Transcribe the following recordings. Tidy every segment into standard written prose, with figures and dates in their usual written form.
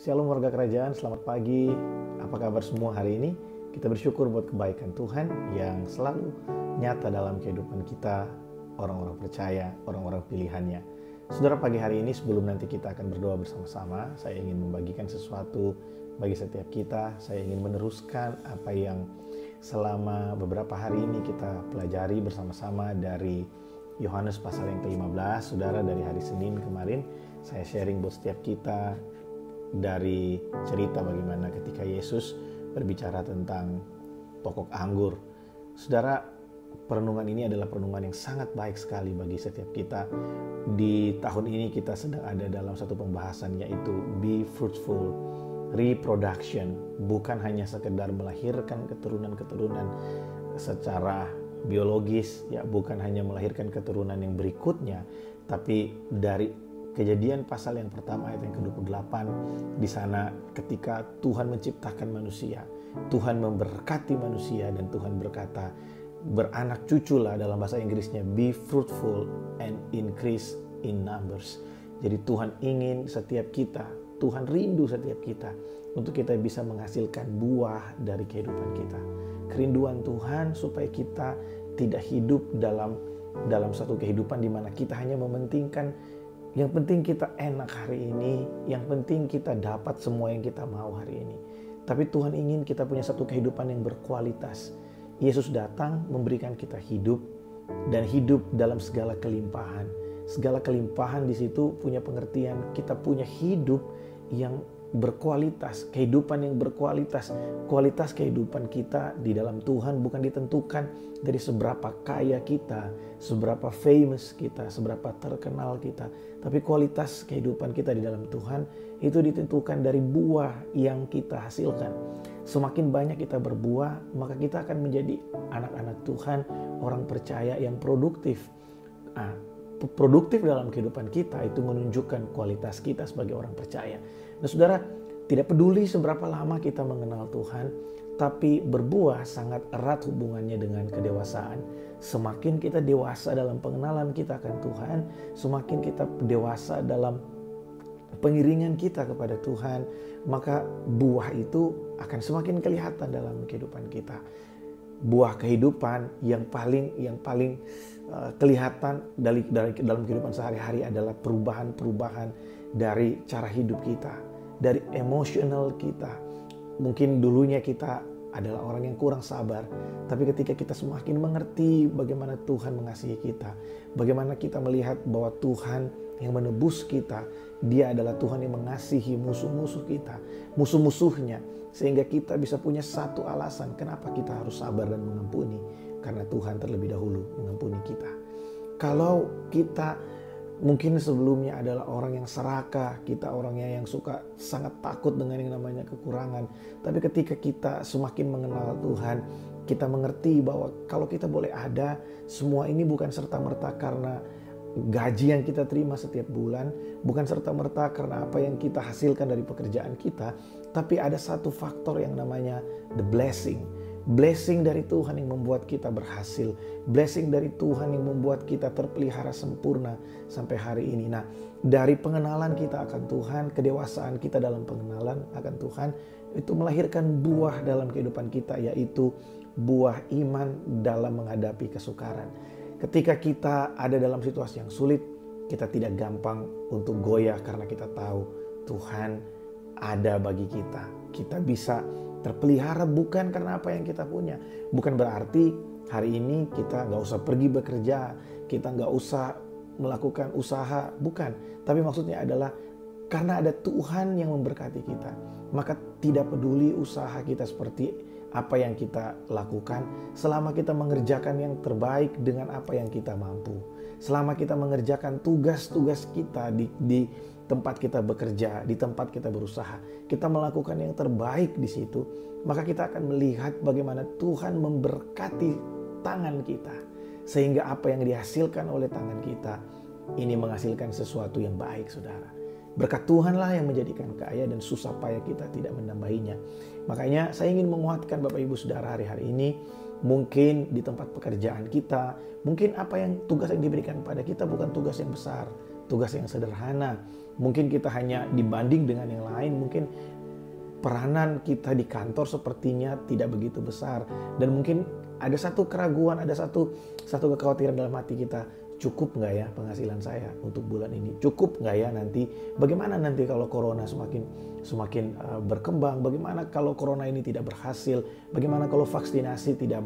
Shalom warga kerajaan, selamat pagi. Apa kabar semua hari ini? Kita bersyukur buat kebaikan Tuhan yang selalu nyata dalam kehidupan kita, orang-orang percaya, orang-orang pilihannya. Saudara, pagi hari ini sebelum nanti kita akan berdoa bersama-sama, saya ingin membagikan sesuatu bagi setiap kita. Saya ingin meneruskan apa yang selama beberapa hari ini kita pelajari bersama-sama dari Yohanes pasal yang ke-15. Saudara, dari hari Senin kemarin saya sharing buat setiap kita dari cerita bagaimana ketika Yesus berbicara tentang pokok anggur. Saudara, perenungan ini adalah perenungan yang sangat baik sekali bagi setiap kita. Di tahun ini kita sedang ada dalam satu pembahasan, yaitu be fruitful, reproduction. Bukan hanya sekedar melahirkan keturunan-keturunan secara biologis, ya, bukan hanya melahirkan keturunan yang berikutnya, tapi dari Kejadian pasal yang pertama ayat yang ke-28, di sana ketika Tuhan menciptakan manusia, Tuhan memberkati manusia dan Tuhan berkata, beranak cuculah, dalam bahasa Inggrisnya be fruitful and increase in numbers. Jadi Tuhan ingin setiap kita, Tuhan rindu setiap kita untuk kita bisa menghasilkan buah dari kehidupan kita. Kerinduan Tuhan supaya kita tidak hidup dalam satu kehidupan di mana kita hanya mementingkan yang penting kita enak hari ini, yang penting kita dapat semua yang kita mau hari ini. Tapi Tuhan ingin kita punya satu kehidupan yang berkualitas. Yesus datang memberikan kita hidup dan hidup dalam segala kelimpahan. Segala kelimpahan di situ punya pengertian kita punya hidup yang berkualitas, kehidupan yang berkualitas. Kualitas kehidupan kita di dalam Tuhan bukan ditentukan dari seberapa kaya kita, seberapa famous kita, seberapa terkenal kita. Tapi kualitas kehidupan kita di dalam Tuhan itu ditentukan dari buah yang kita hasilkan. Semakin banyak kita berbuah, maka kita akan menjadi anak-anak Tuhan, orang percaya yang produktif. Produktif dalam kehidupan kita itu menunjukkan kualitas kita sebagai orang percaya. Nah, saudara, tidak peduli seberapa lama kita mengenal Tuhan, tapi berbuah sangat erat hubungannya dengan kedewasaan. Semakin kita dewasa dalam pengenalan kita akan Tuhan, semakin kita dewasa dalam pengiringan kita kepada Tuhan, maka buah itu akan semakin kelihatan dalam kehidupan kita. Buah kehidupan yang paling kelihatan dalam kehidupan sehari-hari adalah perubahan-perubahan dari cara hidup kita, dari emosional kita. Mungkin dulunya kita adalah orang yang kurang sabar, tapi ketika kita semakin mengerti bagaimana Tuhan mengasihi kita, bagaimana kita melihat bahwa Tuhan yang menebus kita, Dia adalah Tuhan yang mengasihi musuh-musuh kita, musuh-musuhnya, sehingga kita bisa punya satu alasan kenapa kita harus sabar dan mengampuni, karena Tuhan terlebih dahulu mengampuni kita. Kalau kita mungkin sebelumnya adalah orang yang serakah, kita orangnya yang sangat takut dengan yang namanya kekurangan. Tapi ketika kita semakin mengenal Tuhan, kita mengerti bahwa kalau kita boleh ada, semua ini bukan serta-merta karena gaji yang kita terima setiap bulan, bukan serta-merta karena apa yang kita hasilkan dari pekerjaan kita, tapi ada satu faktor yang namanya the blessing. Blessing dari Tuhan yang membuat kita berhasil. Blessing dari Tuhan yang membuat kita terpelihara sempurna sampai hari ini. Nah, dari pengenalan kita akan Tuhan, kedewasaan kita dalam pengenalan akan Tuhan, itu melahirkan buah dalam kehidupan kita, yaitu buah iman dalam menghadapi kesukaran. Ketika kita ada dalam situasi yang sulit, kita tidak gampang untuk goyah karena kita tahu Tuhan ada bagi kita. Kita bisa terpelihara bukan karena apa yang kita punya. Bukan berarti hari ini kita nggak usah pergi bekerja, kita nggak usah melakukan usaha, bukan. Tapi maksudnya adalah karena ada Tuhan yang memberkati kita, maka tidak peduli usaha kita seperti apa yang kita lakukan, selama kita mengerjakan yang terbaik dengan apa yang kita mampu. Selama kita mengerjakan tugas-tugas kita di tempat kita bekerja, di tempat kita berusaha, kita melakukan yang terbaik di situ, maka kita akan melihat bagaimana Tuhan memberkati tangan kita, sehingga apa yang dihasilkan oleh tangan kita ini menghasilkan sesuatu yang baik, saudara. Berkat Tuhanlah yang menjadikan kaya dan susah payah kita tidak menambahinya. Makanya saya ingin menguatkan Bapak Ibu Saudara hari-hari ini, mungkin di tempat pekerjaan kita, mungkin apa yang tugas yang diberikan pada kita bukan tugas yang besar, tugas yang sederhana. Mungkin kita hanya dibanding dengan yang lain, mungkin peranan kita di kantor sepertinya tidak begitu besar. Dan mungkin ada satu keraguan, ada satu kekhawatiran dalam hati kita. Cukup nggak ya penghasilan saya untuk bulan ini? Cukup nggak ya nanti? Bagaimana nanti kalau corona semakin berkembang? Bagaimana kalau corona ini tidak berhasil? Bagaimana kalau vaksinasi tidak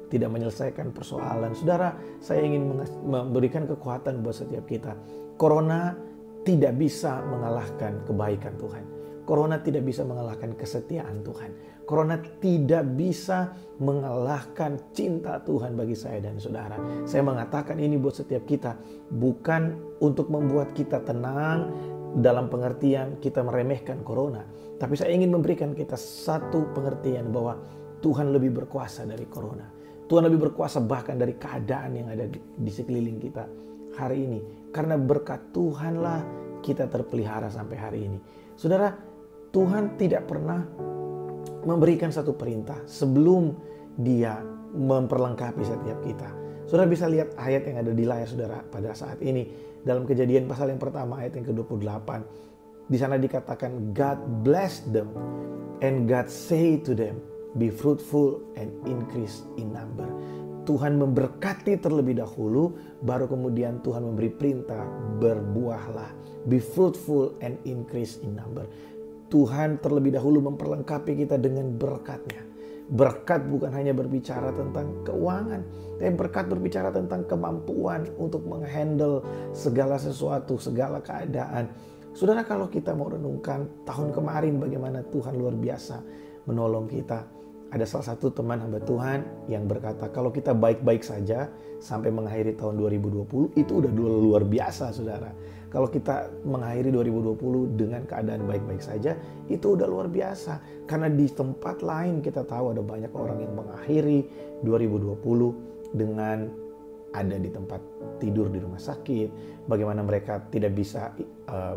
menyelesaikan persoalan? Saudara, saya ingin memberikan kekuatan buat setiap kita. Corona tidak bisa mengalahkan kebaikan Tuhan. Corona tidak bisa mengalahkan kesetiaan Tuhan. Corona tidak bisa mengalahkan cinta Tuhan bagi saya dan saudara. Saya mengatakan ini buat setiap kita, bukan untuk membuat kita tenang dalam pengertian kita meremehkan corona. Tapi saya ingin memberikan kita satu pengertian bahwa Tuhan lebih berkuasa dari corona. Tuhan lebih berkuasa bahkan dari keadaan yang ada di sekeliling kita hari ini. Karena berkat Tuhanlah kita terpelihara sampai hari ini. Saudara, Tuhan tidak pernah memberikan satu perintah sebelum Dia memperlengkapi setiap kita. Saudara bisa lihat ayat yang ada di layar saudara pada saat ini. Dalam Kejadian pasal yang pertama ayat yang ke-28. Di sana dikatakan God bless them and God say to them, be fruitful and increase in number. Tuhan memberkati terlebih dahulu, baru kemudian Tuhan memberi perintah, berbuahlah, be fruitful and increase in number. Tuhan terlebih dahulu memperlengkapi kita dengan berkat-Nya. Berkat bukan hanya berbicara tentang keuangan, tapi berkat berbicara tentang kemampuan untuk menghandle segala sesuatu, segala keadaan. Saudara, kalau kita mau renungkan tahun kemarin bagaimana Tuhan luar biasa menolong kita. Ada salah satu teman hamba Tuhan yang berkata, kalau kita baik-baik saja sampai mengakhiri tahun 2020, itu udah luar biasa saudara. Kalau kita mengakhiri 2020 dengan keadaan baik-baik saja, itu udah luar biasa. Karena di tempat lain kita tahu ada banyak orang yang mengakhiri 2020 dengan ada di tempat tidur di rumah sakit. Bagaimana mereka tidak bisa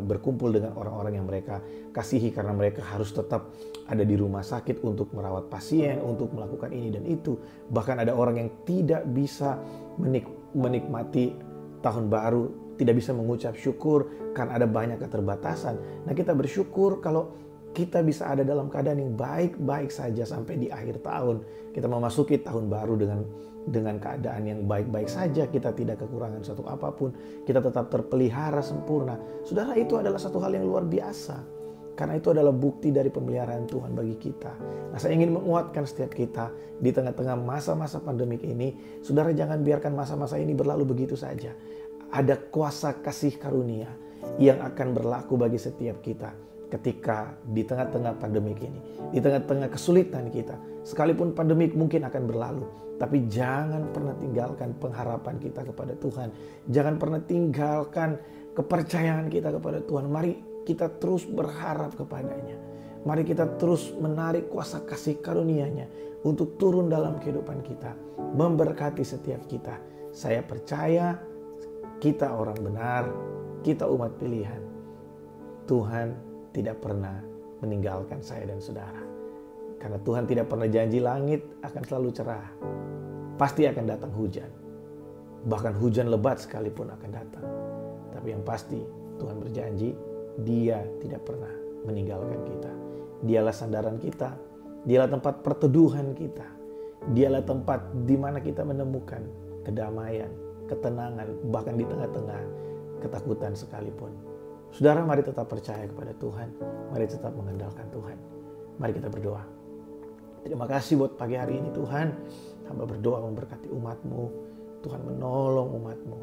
berkumpul dengan orang-orang yang mereka kasihi karena mereka harus tetap ada di rumah sakit untuk merawat pasien, untuk melakukan ini dan itu. Bahkan ada orang yang tidak bisa menikmati tahun baru, tidak bisa mengucap syukur karena ada banyak keterbatasan. Nah, kita bersyukur kalau kita bisa ada dalam keadaan yang baik-baik saja sampai di akhir tahun. Kita memasuki tahun baru dengan keadaan yang baik-baik saja. Kita tidak kekurangan satu apapun. Kita tetap terpelihara sempurna. Saudara, itu adalah satu hal yang luar biasa. Karena itu adalah bukti dari pemeliharaan Tuhan bagi kita. Nah, saya ingin menguatkan setiap kita di tengah-tengah masa-masa pandemik ini. Saudara, jangan biarkan masa-masa ini berlalu begitu saja. Ada kuasa kasih karunia yang akan berlaku bagi setiap kita ketika di tengah-tengah pandemik ini, di tengah-tengah kesulitan kita. Sekalipun pandemik mungkin akan berlalu, tapi jangan pernah tinggalkan pengharapan kita kepada Tuhan. Jangan pernah tinggalkan kepercayaan kita kepada Tuhan. Mari kita terus berharap kepadanya. Mari kita terus menarik kuasa kasih karunia-Nya untuk turun dalam kehidupan kita, memberkati setiap kita. Saya percaya kita orang benar, kita umat pilihan. Tuhan tidak pernah meninggalkan saya dan saudara. Karena Tuhan tidak pernah janji langit akan selalu cerah. Pasti akan datang hujan. Bahkan hujan lebat sekalipun akan datang. Tapi yang pasti Tuhan berjanji, Dia tidak pernah meninggalkan kita. Dialah sandaran kita, Dialah tempat perteduhan kita. Dialah tempat di mana kita menemukan kedamaian, ketenangan, bahkan di tengah-tengah ketakutan sekalipun. Saudara, mari tetap percaya kepada Tuhan. Mari tetap mengandalkan Tuhan. Mari kita berdoa. Terima kasih buat pagi hari ini Tuhan. Hamba berdoa memberkati umat-Mu. Tuhan menolong umat-Mu.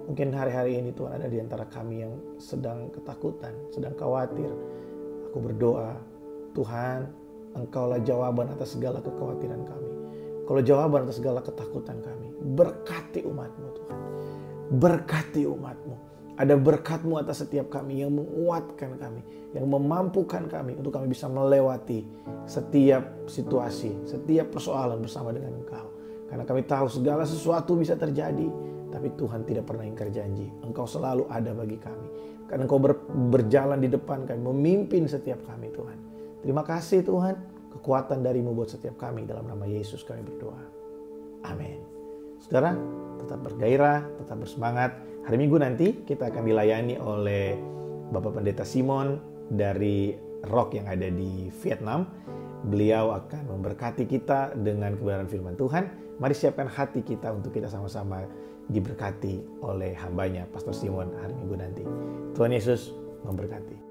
Mungkin hari-hari ini Tuhan ada di antara kami yang sedang ketakutan, sedang khawatir. Aku berdoa, Tuhan, Engkaulah jawaban atas segala kekhawatiran kami. Kalau jawaban atas segala ketakutan kami, berkati umat-Mu Tuhan. Berkati umat-Mu. Ada berkat-Mu atas setiap kami yang menguatkan kami, yang memampukan kami untuk kami bisa melewati setiap situasi, setiap persoalan bersama dengan Engkau. Karena kami tahu segala sesuatu bisa terjadi, tapi Tuhan tidak pernah ingkar janji. Engkau selalu ada bagi kami. Karena Engkau berjalan di depan kami, memimpin setiap kami Tuhan. Terima kasih Tuhan, kekuatan dari-Mu buat setiap kami. Dalam nama Yesus kami berdoa. Amin. Saudara, tetap bergairah, tetap bersemangat. Hari Minggu nanti kita akan dilayani oleh Bapak Pendeta Simon dari Rock yang ada di Vietnam. Beliau akan memberkati kita dengan kebenaran firman Tuhan. Mari siapkan hati kita untuk kita sama-sama diberkati oleh hambanya, Pastor Simon, hari Minggu nanti. Tuhan Yesus memberkati.